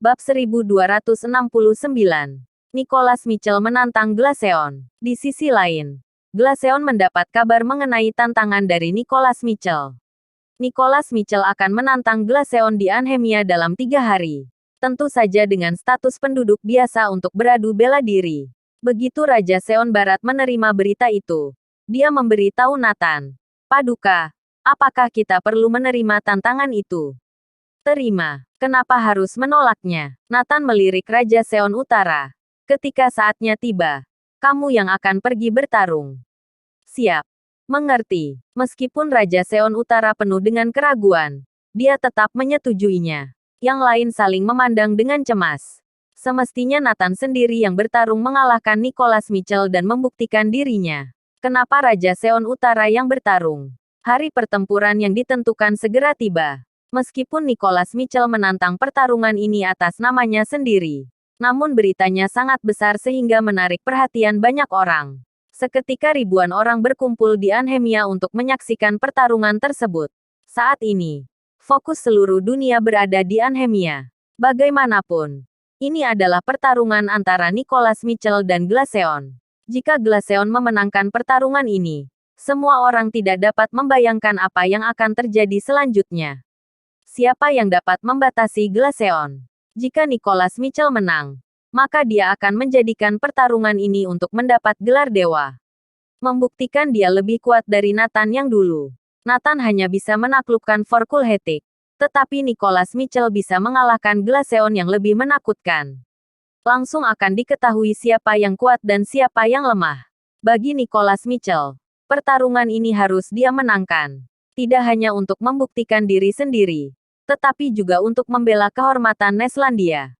Bab 1269. Nicholas Mitchell menantang Glaceon. Di sisi lain, Glaceon mendapat kabar mengenai tantangan dari Nicholas Mitchell. Nicholas Mitchell akan menantang Glaceon di Anhemia dalam 3 hari. Tentu saja dengan status penduduk biasa untuk beradu bela diri. Begitu Raja Seon Barat menerima berita itu, dia memberitahu Nathan, "Paduka, apakah kita perlu menerima tantangan itu?" "Terima. Kenapa harus menolaknya?" Nathan melirik Raja Seon Utara. "Ketika saatnya tiba, kamu yang akan pergi bertarung." "Siap. Mengerti." Meskipun Raja Seon Utara penuh dengan keraguan, dia tetap menyetujuinya. Yang lain saling memandang dengan cemas. Semestinya Nathan sendiri yang bertarung mengalahkan Nicholas Mitchell dan membuktikan dirinya. Kenapa Raja Seon Utara yang bertarung? Hari pertempuran yang ditentukan segera tiba. Meskipun Nicholas Mitchell menantang pertarungan ini atas namanya sendiri, namun beritanya sangat besar sehingga menarik perhatian banyak orang. Seketika ribuan orang berkumpul di Anhemia untuk menyaksikan pertarungan tersebut. Saat ini, fokus seluruh dunia berada di Anhemia. Bagaimanapun, ini adalah pertarungan antara Nicholas Mitchell dan Glaceon. Jika Glaceon memenangkan pertarungan ini, semua orang tidak dapat membayangkan apa yang akan terjadi selanjutnya. Siapa yang dapat membatasi Glaceon? Jika Nicholas Mitchell menang, maka dia akan menjadikan pertarungan ini untuk mendapat gelar dewa. Membuktikan dia lebih kuat dari Nathan yang dulu. Nathan hanya bisa menaklukkan Vorkul Hetik. Tetapi Nicholas Mitchell bisa mengalahkan Glaceon yang lebih menakutkan. Langsung akan diketahui siapa yang kuat dan siapa yang lemah. Bagi Nicholas Mitchell, pertarungan ini harus dia menangkan. Tidak hanya untuk membuktikan diri sendiri, tetapi juga untuk membela kehormatan Neslandia.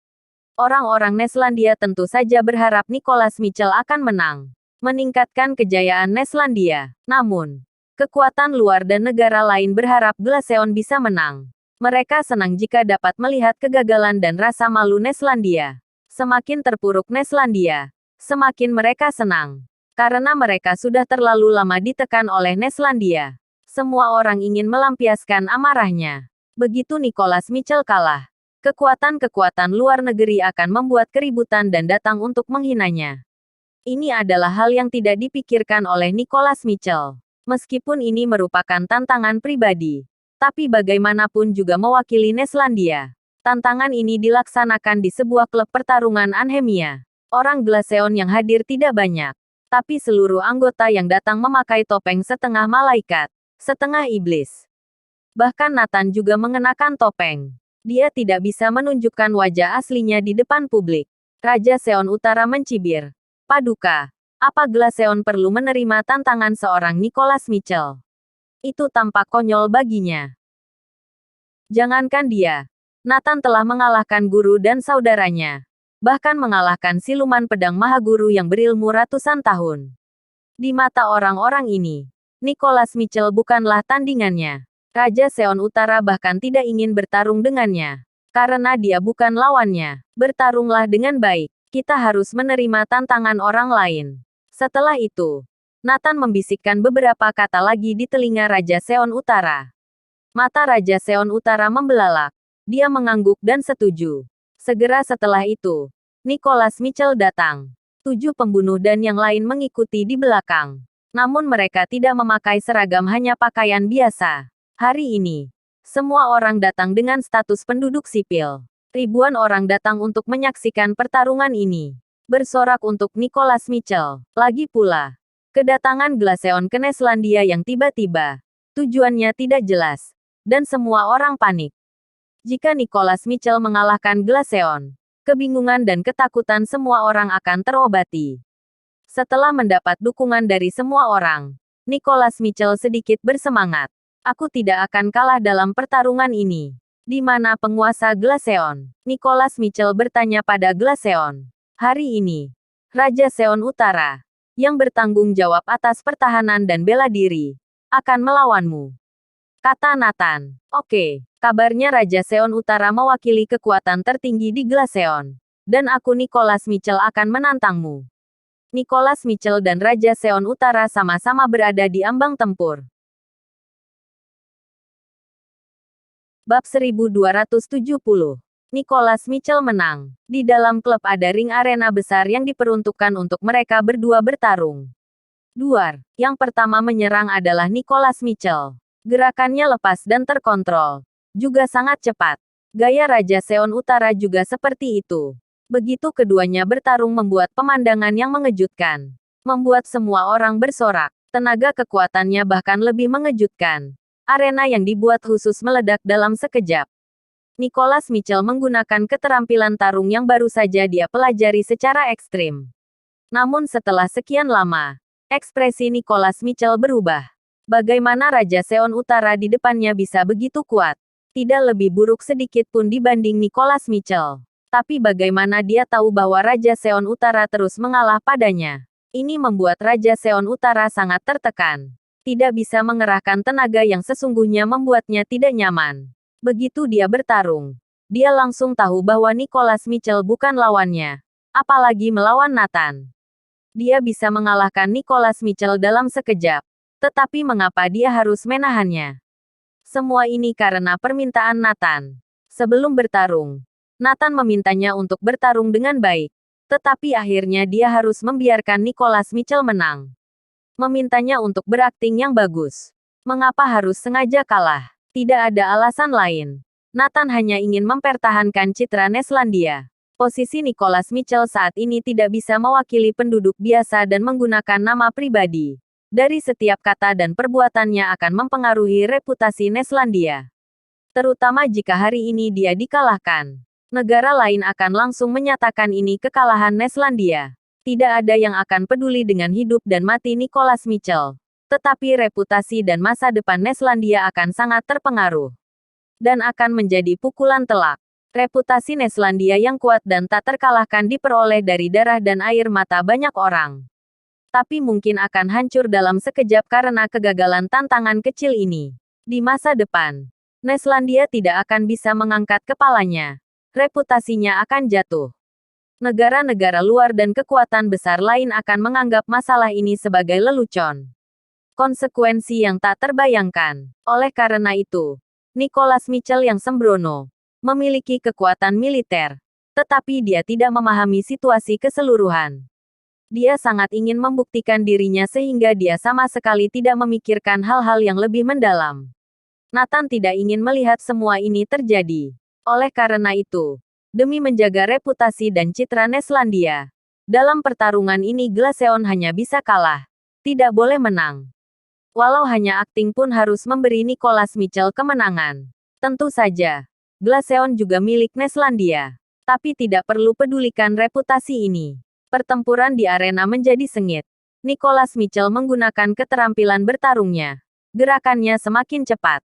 Orang-orang Neslandia tentu saja berharap Nicholas Mitchell akan menang, meningkatkan kejayaan Neslandia. Namun, kekuatan luar dan negara lain berharap Glaceon bisa menang. Mereka senang jika dapat melihat kegagalan dan rasa malu Neslandia. Semakin terpuruk Neslandia, semakin mereka senang. Karena mereka sudah terlalu lama ditekan oleh Neslandia. Semua orang ingin melampiaskan amarahnya. Begitu Nicholas Mitchell kalah, kekuatan-kekuatan luar negeri akan membuat keributan dan datang untuk menghinanya. Ini adalah hal yang tidak dipikirkan oleh Nicholas Mitchell. Meskipun ini merupakan tantangan pribadi, tapi bagaimanapun juga mewakili Neslandia. Tantangan ini dilaksanakan di sebuah klub pertarungan Anhemia. Orang Glaceon yang hadir tidak banyak, tapi seluruh anggota yang datang memakai topeng setengah malaikat, setengah iblis. Bahkan Nathan juga mengenakan topeng. Dia tidak bisa menunjukkan wajah aslinya di depan publik. Raja Seon Utara mencibir. "Paduka, apa Glaceon perlu menerima tantangan seorang Nicholas Mitchell? Itu tampak konyol baginya. Jangankan dia, Nathan telah mengalahkan guru dan saudaranya. Bahkan mengalahkan siluman pedang Mahaguru yang berilmu ratusan tahun. Di mata orang-orang ini, Nicholas Mitchell bukanlah tandingannya. Raja Seon Utara bahkan tidak ingin bertarung dengannya. Karena dia bukan lawannya. Bertarunglah dengan baik. Kita harus menerima tantangan orang lain." Setelah itu, Nathan membisikkan beberapa kata lagi di telinga Raja Seon Utara. Mata Raja Seon Utara membelalak. Dia mengangguk dan setuju. Segera setelah itu, Nicholas Mitchell datang. 7 pembunuh dan yang lain mengikuti di belakang. Namun mereka tidak memakai seragam, hanya pakaian biasa. Hari ini, semua orang datang dengan status penduduk sipil. Ribuan orang datang untuk menyaksikan pertarungan ini. Bersorak untuk Nicholas Mitchell. Lagi pula, kedatangan Glaceon ke Neslandia yang tiba-tiba, tujuannya tidak jelas, dan semua orang panik. Jika Nicholas Mitchell mengalahkan Glaceon, kebingungan dan ketakutan semua orang akan terobati. Setelah mendapat dukungan dari semua orang, Nicholas Mitchell sedikit bersemangat. "Aku tidak akan kalah dalam pertarungan ini." "Di mana penguasa Glaceon?" Nicholas Mitchell bertanya pada Glaceon. "Hari ini, Raja Seon Utara, yang bertanggung jawab atas pertahanan dan bela diri, akan melawanmu," kata Nathan. "Oke, kabarnya Raja Seon Utara mewakili kekuatan tertinggi di Glaceon. Dan aku Nicholas Mitchell akan menantangmu." Nicholas Mitchell dan Raja Seon Utara sama-sama berada di ambang tempur. Bab 1270. Nicholas Mitchell menang. Di dalam klub ada ring arena besar yang diperuntukkan untuk mereka berdua bertarung. Duar. Yang pertama menyerang adalah Nicholas Mitchell. Gerakannya lepas dan terkontrol. Juga sangat cepat. Gaya Raja Seon Utara juga seperti itu. Begitu keduanya bertarung membuat pemandangan yang mengejutkan. Membuat semua orang bersorak. Tenaga kekuatannya bahkan lebih mengejutkan. Arena yang dibuat khusus meledak dalam sekejap. Nicholas Mitchell menggunakan keterampilan tarung yang baru saja dia pelajari secara ekstrim. Namun setelah sekian lama, ekspresi Nicholas Mitchell berubah. Bagaimana Raja Seon Utara di depannya bisa begitu kuat? Tidak lebih buruk sedikit pun dibanding Nicholas Mitchell. Tapi bagaimana dia tahu bahwa Raja Seon Utara terus mengalah padanya? Ini membuat Raja Seon Utara sangat tertekan. Tidak bisa mengerahkan tenaga yang sesungguhnya membuatnya tidak nyaman. Begitu dia bertarung, dia langsung tahu bahwa Nicholas Mitchell bukan lawannya. Apalagi melawan Nathan. Dia bisa mengalahkan Nicholas Mitchell dalam sekejap. Tetapi mengapa dia harus menahannya? Semua ini karena permintaan Nathan. Sebelum bertarung, Nathan memintanya untuk bertarung dengan baik. Tetapi akhirnya dia harus membiarkan Nicholas Mitchell menang. Memintanya untuk berakting yang bagus. Mengapa harus sengaja kalah? Tidak ada alasan lain. Nathan hanya ingin mempertahankan citra Neslandia. Posisi Nicholas Mitchell saat ini tidak bisa mewakili penduduk biasa dan menggunakan nama pribadi. Dari setiap kata dan perbuatannya akan mempengaruhi reputasi Neslandia. Terutama jika hari ini dia dikalahkan. Negara lain akan langsung menyatakan ini kekalahan Neslandia. Tidak ada yang akan peduli dengan hidup dan mati Nicholas Mitchell. Tetapi reputasi dan masa depan Neslandia akan sangat terpengaruh. Dan akan menjadi pukulan telak. Reputasi Neslandia yang kuat dan tak terkalahkan diperoleh dari darah dan air mata banyak orang. Tapi mungkin akan hancur dalam sekejap karena kegagalan tantangan kecil ini. Di masa depan, Neslandia tidak akan bisa mengangkat kepalanya. Reputasinya akan jatuh. Negara-negara luar dan kekuatan besar lain akan menganggap masalah ini sebagai lelucon. Konsekuensi yang tak terbayangkan. Oleh karena itu, Nicholas Mitchell yang sembrono, memiliki kekuatan militer. Tetapi dia tidak memahami situasi keseluruhan. Dia sangat ingin membuktikan dirinya sehingga dia sama sekali tidak memikirkan hal-hal yang lebih mendalam. Nathan tidak ingin melihat semua ini terjadi. Oleh karena itu, demi menjaga reputasi dan citra Neslandia, dalam pertarungan ini Glaceon hanya bisa kalah. Tidak boleh menang. Walau hanya akting pun harus memberi Nicholas Mitchell kemenangan. Tentu saja, Glaceon juga milik Neslandia. Tapi tidak perlu pedulikan reputasi ini. Pertempuran di arena menjadi sengit. Nicholas Mitchell menggunakan keterampilan bertarungnya. Gerakannya semakin cepat.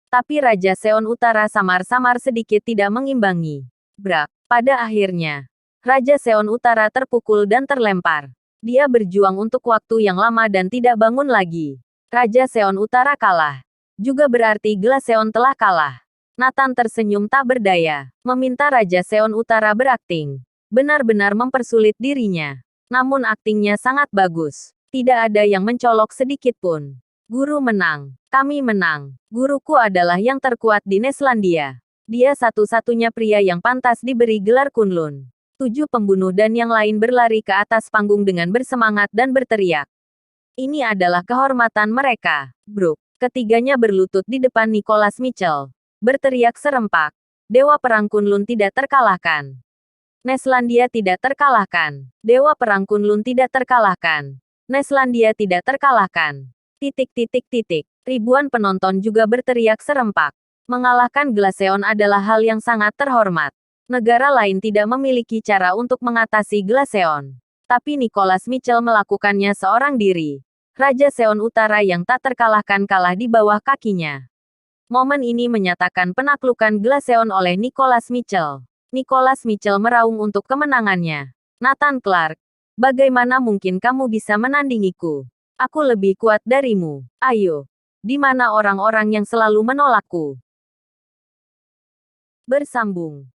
Tapi Raja Seon Utara samar-samar sedikit tidak mengimbangi. Brak. Pada akhirnya, Raja Seon Utara terpukul dan terlempar. Dia berjuang untuk waktu yang lama dan tidak bangun lagi. Raja Seon Utara kalah. Juga berarti Glaceon telah kalah. Nathan tersenyum tak berdaya. Meminta Raja Seon Utara berakting. Benar-benar mempersulit dirinya. Namun aktingnya sangat bagus. Tidak ada yang mencolok sedikit pun. Guru menang. Kami menang. Guruku adalah yang terkuat di Neslandia. Dia satu-satunya pria yang pantas diberi gelar Kunlun. 7 pembunuh dan yang lain berlari ke atas panggung dengan bersemangat dan berteriak. Ini adalah kehormatan mereka. Brook. Ketiganya berlutut di depan Nicholas Mitchell. Berteriak serempak. Dewa Perang Kunlun tidak terkalahkan. Neslandia tidak terkalahkan. Dewa Perang Kunlun tidak terkalahkan. Neslandia tidak terkalahkan. Ribuan penonton juga berteriak serempak. Mengalahkan Glaceon adalah hal yang sangat terhormat. Negara lain tidak memiliki cara untuk mengatasi Glaceon. Tapi Nicholas Mitchell melakukannya seorang diri. Raja Seon Utara yang tak terkalahkan kalah di bawah kakinya. Momen ini menyatakan penaklukan Glaceon oleh Nicholas Mitchell. Nicholas Mitchell meraung untuk kemenangannya. Nathan Clark, bagaimana mungkin kamu bisa menandingiku? Aku lebih kuat darimu. Ayo. Di mana orang-orang yang selalu menolakku? Bersambung.